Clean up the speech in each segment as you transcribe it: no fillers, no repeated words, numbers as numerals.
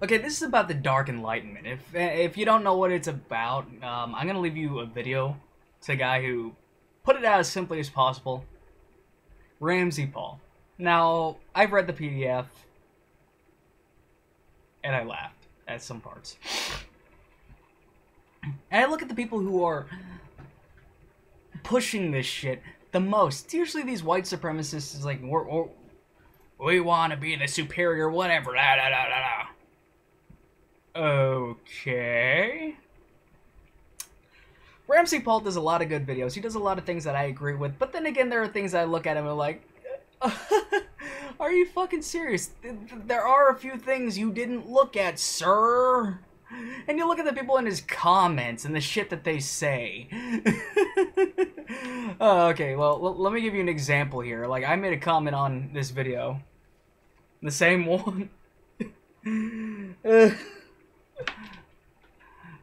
Okay, this is about the Dark Enlightenment. If you don't know what it's about, I'm gonna leave you a video to a guy who put it out as simply as possible. Ramsey Paul. Now, I've read the PDF, and I laughed at some parts. And I look at the people who are pushing this shit the most. It's usually these white supremacists, is like, we want to be the superior whatever, la la la la la. Okay. Ramsey Paul does a lot of good videos. He does a lot of things that I agree with, but then again, there are things that I look at him and I'm like, are you fucking serious? There are a few things you didn't look at, sir. And you look at the people in his comments and the shit that they say. Okay, well, let me give you an example here. Like, I made a comment on this video. The same one.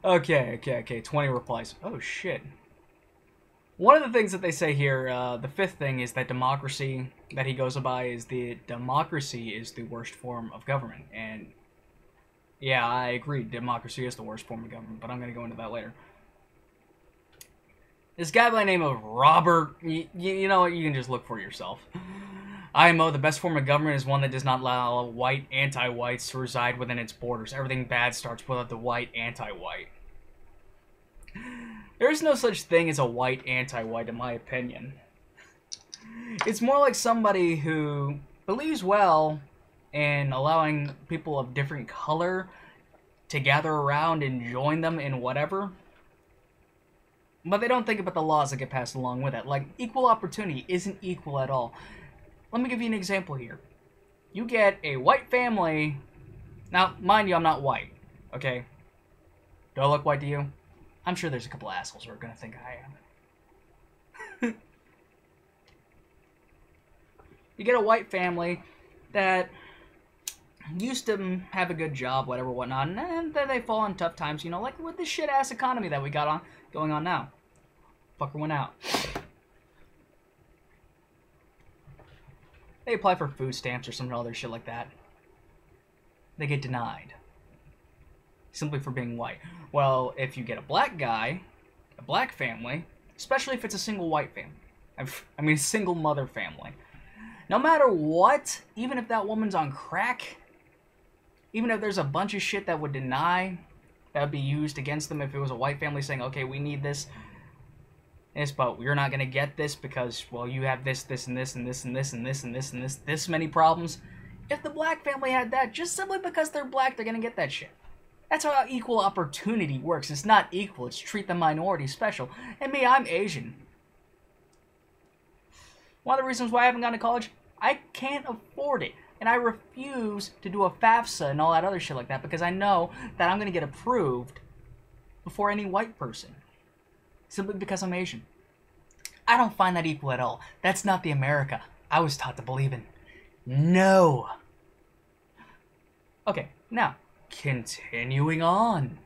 Okay, 20 replies. Oh, shit. One of the things that they say here, the fifth thing, is that democracy, that he goes by, is democracy is the worst form of government. And, yeah, I agree, democracy is the worst form of government, but I'm going to go into that later. This guy by the name of Robert, you know what, you can just look for yourself. IMO, the best form of government is one that does not allow white anti-whites to reside within its borders. Everything bad starts with the white anti-white. There is no such thing as a white anti-white, in my opinion. It's more like somebody who believes well in allowing people of different color to gather around and join them in whatever, but they don't think about the laws that get passed along with it. Like, equal opportunity isn't equal at all. Let me give you an example here. You get a white family. Now, mind you, I'm not white, okay? Do I look white to you? I'm sure there's a couple assholes who are going to think I am. You get a white family that used to have a good job, whatever, whatnot, and then they fall in tough times, you know, like with this shit-ass economy that we got going on now. Fucker went out. They apply for food stamps or some other shit like that. They get denied. Simply for being white. Well, if you get a black guy, a black family, especially if it's a single white family, I mean a single mother family, no matter what, even if that woman's on crack, even if there's a bunch of shit that would deny, that would be used against them if it was a white family saying, okay, we need this, but you're not going to get this because, well, you have this, this, and this, and this, and this, and this, and this, and this many problems. If the black family had that, just simply because they're black, they're going to get that shit. That's how equal opportunity works. It's not equal, it's treat the minority special. And me, I'm Asian. One of the reasons why I haven't gone to college, I can't afford it. And I refuse to do a FAFSA and all that other shit like that because I know that I'm going to get approved before any white person. Simply because I'm Asian. I don't find that equal at all. That's not the America I was taught to believe in. No. Okay, now, continuing on.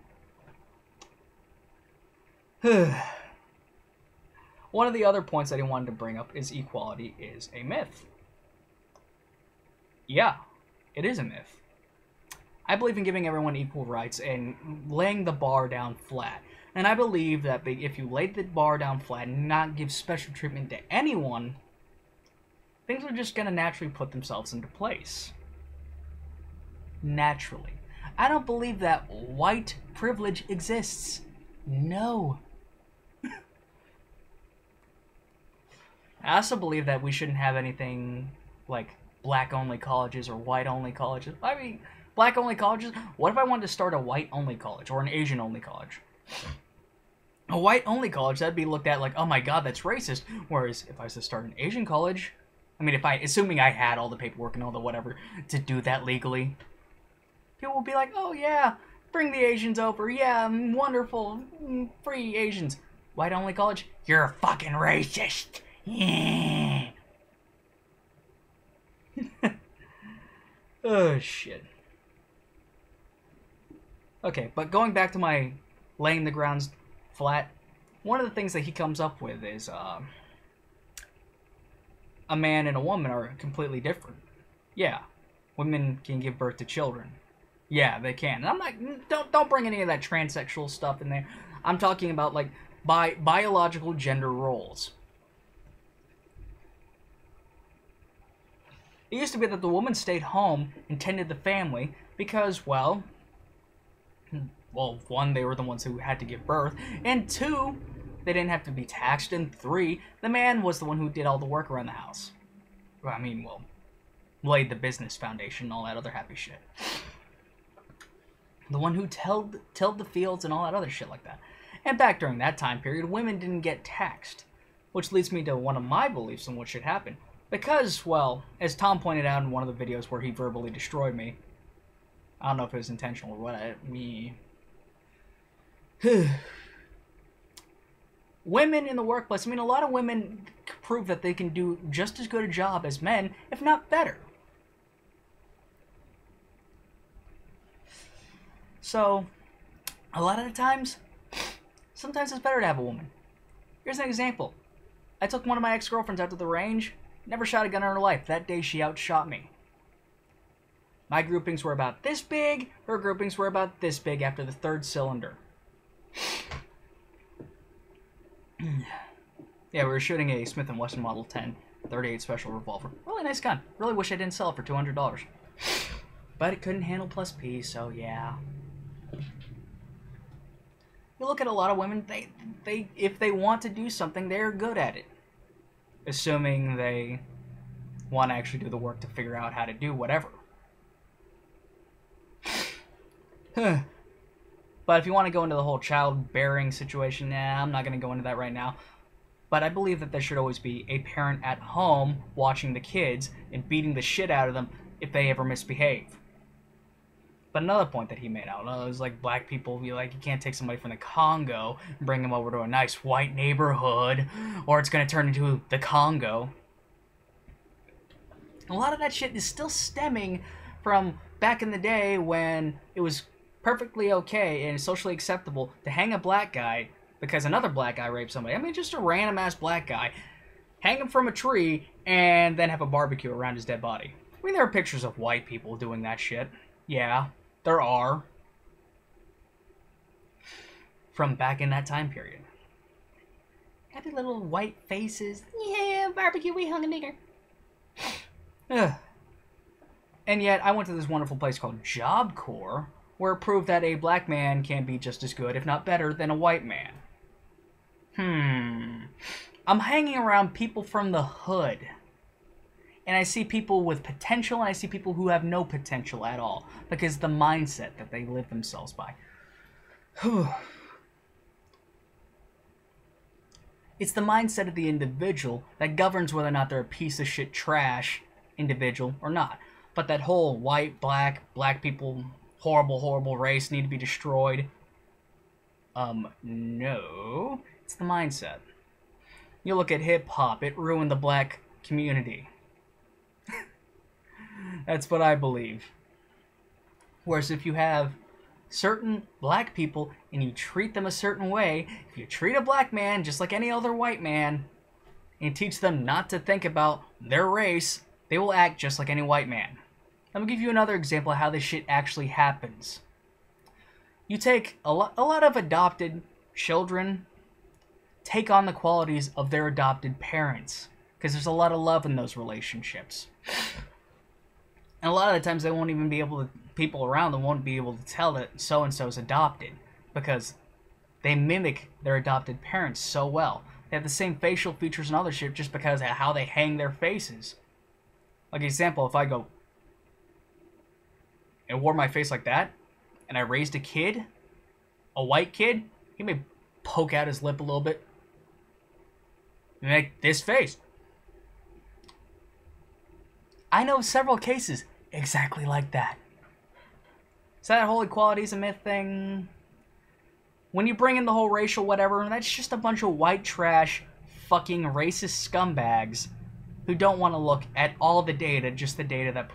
One of the other points that I wanted to bring up is equality is a myth. Yeah, it is a myth. I believe in giving everyone equal rights and laying the bar down flat. And I believe that if you laid the bar down flat and not give special treatment to anyone, things are just going to naturally put themselves into place. Naturally. I don't believe that white privilege exists. No. I also believe that we shouldn't have anything like black-only colleges or white-only colleges. I mean, black-only colleges? What if I wanted to start a white-only college or an Asian-only college? A white-only college, that'd be looked at like, oh my god, that's racist. Whereas if I was to start an Asian college, I mean, assuming I had all the paperwork and all the whatever to do that legally, people would be like, oh yeah, bring the Asians over, yeah, wonderful, free Asians. White-only college? You're a fucking racist. Yeah. Oh, shit. Okay, but going back to my laying the grounds flat, one of the things that he comes up with is a man and a woman are completely different. Yeah, women can give birth to children. Yeah, they can. And I'm not. Don't bring any of that transsexual stuff in there. I'm talking about like biological gender roles. It used to be that the woman stayed home and tended the family because, well, one, they were the ones who had to give birth, and two, they didn't have to be taxed, and three, the man was the one who did all the work around the house. Well, I mean, well, laid the business foundation and all that other happy shit. The one who tilled the fields and all that other shit like that. And back during that time period, women didn't get taxed. Which leads me to one of my beliefs on what should happen. Because, well, as Tom pointed out in one of the videos where he verbally destroyed me, I don't know if it was intentional or what, women in the workplace, I mean, a lot of women prove that they can do just as good a job as men, if not better. So, a lot of the times, sometimes it's better to have a woman. Here's an example. I took one of my ex-girlfriends out to the range, never shot a gun in her life. That day she outshot me. My groupings were about this big, her groupings were about this big after the third cylinder. Yeah, we were shooting a Smith & Wesson Model 10 .38 special revolver. Really nice gun. Really wish I didn't sell it for $200. But it couldn't handle plus P, so yeah. You look at a lot of women, they if they want to do something, they're good at it. Assuming they want to actually do the work to figure out how to do whatever. But if you want to go into the whole childbearing situation, nah, I'm not going to go into that right now. But I believe that there should always be a parent at home watching the kids and beating the shit out of them if they ever misbehave. But another point that he made out was like black people be like, you can't take somebody from the Congo and bring them over to a nice white neighborhood, or it's going to turn into the Congo. A lot of that shit is still stemming from back in the day when it was perfectly okay and socially acceptable to hang a black guy because another black guy raped somebody. I mean, just a random ass black guy. Hang him from a tree and then have a barbecue around his dead body. I mean, there are pictures of white people doing that shit. Yeah. There are. From back in that time period. Happy little white faces. Yeah, barbecue, we hung a nigger. Ugh. And yet, I went to this wonderful place called Job Corps, where it proved that a black man can be just as good, if not better, than a white man. I'm hanging around people from the hood. And I see people with potential, and I see people who have no potential at all. Because the mindset that they live themselves by. It's the mindset of the individual that governs whether or not they're a piece of shit trash individual or not. But that whole white, black people, horrible, horrible race need to be destroyed. No. It's the mindset. You look at hip-hop, it ruined the black community. That's what I believe. Whereas if you have certain black people and you treat them a certain way, if you treat a black man just like any other white man and teach them not to think about their race, they will act just like any white man. Let me give you another example of how this shit actually happens. You take a lot of adopted children take on the qualities of their adopted parents because there's a lot of love in those relationships. And a lot of the times they won't even be able to, people around them won't be able to tell that so-and-so is adopted because they mimic their adopted parents so well. They have the same facial features and other shit just because of how they hang their faces. Like example, if I go and wore my face like that, and I raised a kid, a white kid, he may poke out his lip a little bit and make this face. I know several cases exactly like that. So that whole equality is a myth thing, when you bring in the whole racial whatever, that's just a bunch of white trash fucking racist scumbags who don't want to look at all the data, just the data that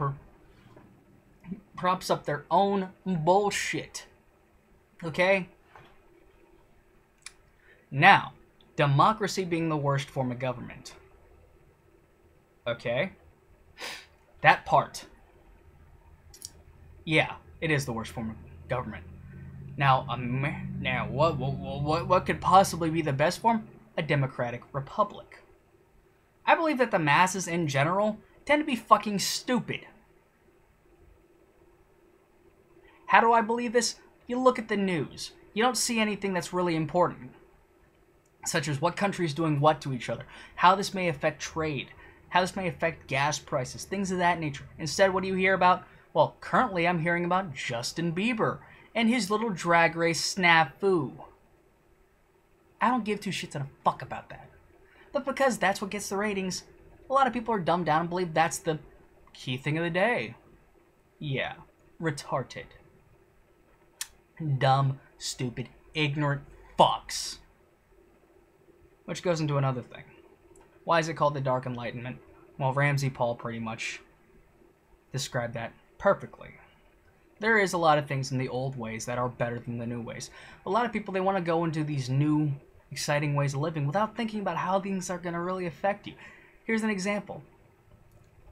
props up their own bullshit. Okay? Now, democracy being the worst form of government. Okay? That part. Yeah, It is the worst form of government. Now, what could possibly be the best form? A democratic republic. I believe that the masses in general tend to be fucking stupid. How do I believe this? You look at the news. You don't see anything that's really important, such as what country's doing what to each other, how this may affect trade, how this may affect gas prices, things of that nature. Instead, what do you hear about? Well, currently I'm hearing about Justin Bieber and his little drag race snafu. I don't give two shits and a fuck about that. But because that's what gets the ratings, a lot of people are dumbed down and believe that's the key thing of the day. Yeah, retarded. Dumb, stupid, ignorant fucks. Which goes into another thing. Why is it called the Dark Enlightenment? Well, Ramsey Paul pretty much described that perfectly. There is a lot of things in the old ways that are better than the new ways. A lot of people, they want to go into these new, exciting ways of living without thinking about how things are going to really affect you. Here's an example.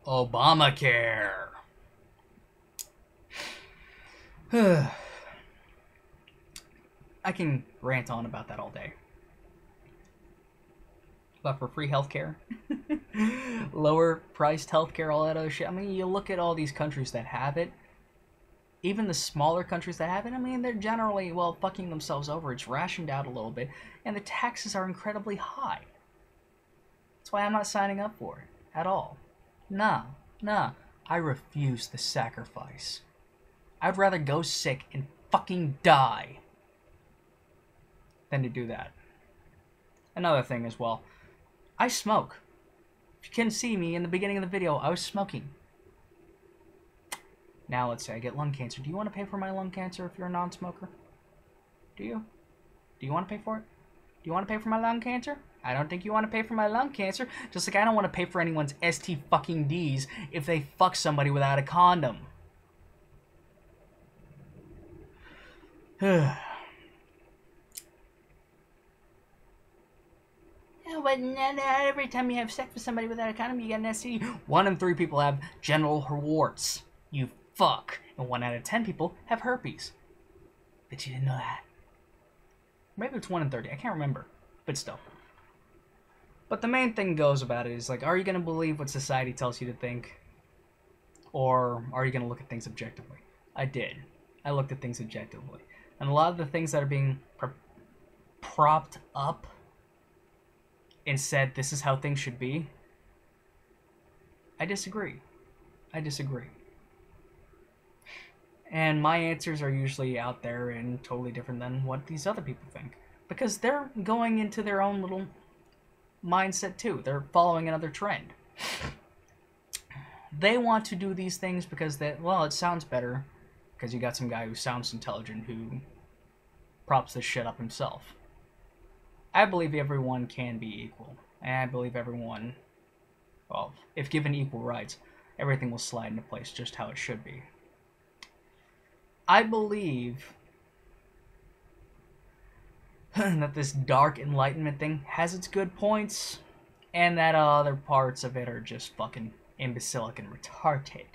Obamacare. I can rant on about that all day. But for free healthcare, lower priced healthcare, all that other shit. I mean, you look at all these countries that have it, even the smaller countries that have it, I mean, they're generally, well, fucking themselves over. It's rationed out a little bit, and the taxes are incredibly high. That's why I'm not signing up for it at all. Nah. I refuse the sacrifice. I'd rather go sick and fucking die than to do that. Another thing as well, I smoke. If you can see me in the beginning of the video, I was smoking. Now let's say I get lung cancer. Do you want to pay for my lung cancer if you're a non-smoker? Do you? Do you want to pay for it? Do you want to pay for my lung cancer? I don't think you want to pay for my lung cancer, just like I don't want to pay for anyone's ST fucking Ds if they fuck somebody without a condom. Yeah, but not every time you have sex with somebody without a condom, you get an STD. 1 in 3 people have genital warts. You fuck. And 1 out of 10 people have herpes. Bet you didn't know that. Maybe it's 1 in 30. I can't remember. But still. But the main thing goes about it is, like, are you going to believe what society tells you to think? Or are you going to look at things objectively? I did. I looked at things objectively. And a lot of the things that are being propped up and said this is how things should be, I disagree. I disagree. And my answers are usually out there and totally different than what these other people think. Because they're going into their own little mindset too. They're following another trend. They want to do these things because they, well, it sounds better. Because you got some guy who sounds intelligent who props this shit up himself. I believe everyone can be equal. And I believe everyone, well, if given equal rights, everything will slide into place just how it should be. I believe that this dark enlightenment thing has its good points, and that other parts of it are just fucking imbecilic and retarded.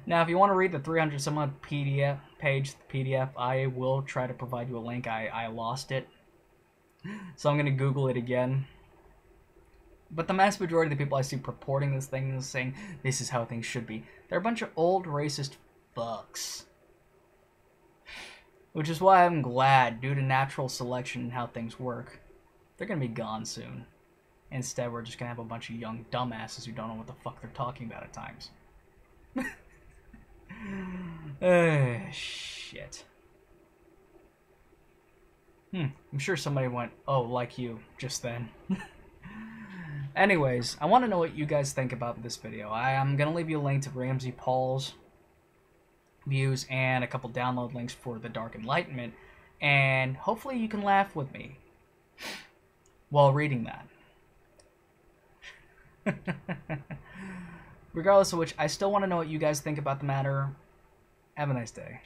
Now, if you want to read the 300 some odd PDF page, the PDF, I will try to provide you a link. I lost it, so I'm going to Google it again. But the mass majority of the people I see purporting this thing and saying this is how things should be, they're a bunch of old racist fucks. Which is why I'm glad, due to natural selection and how things work, they're going to be gone soon. Instead, we're just going to have a bunch of young dumbasses who don't know what the fuck they're talking about at times. Shit. I'm sure somebody went, oh, like you, just then. Anyways, I want to know what you guys think about this video. I'm going to leave you a link to Ramsey Paul's views and a couple download links for the Dark Enlightenment, and hopefully you can laugh with me while reading that. Regardless of which, I still want to know what you guys think about the matter. Have a nice day.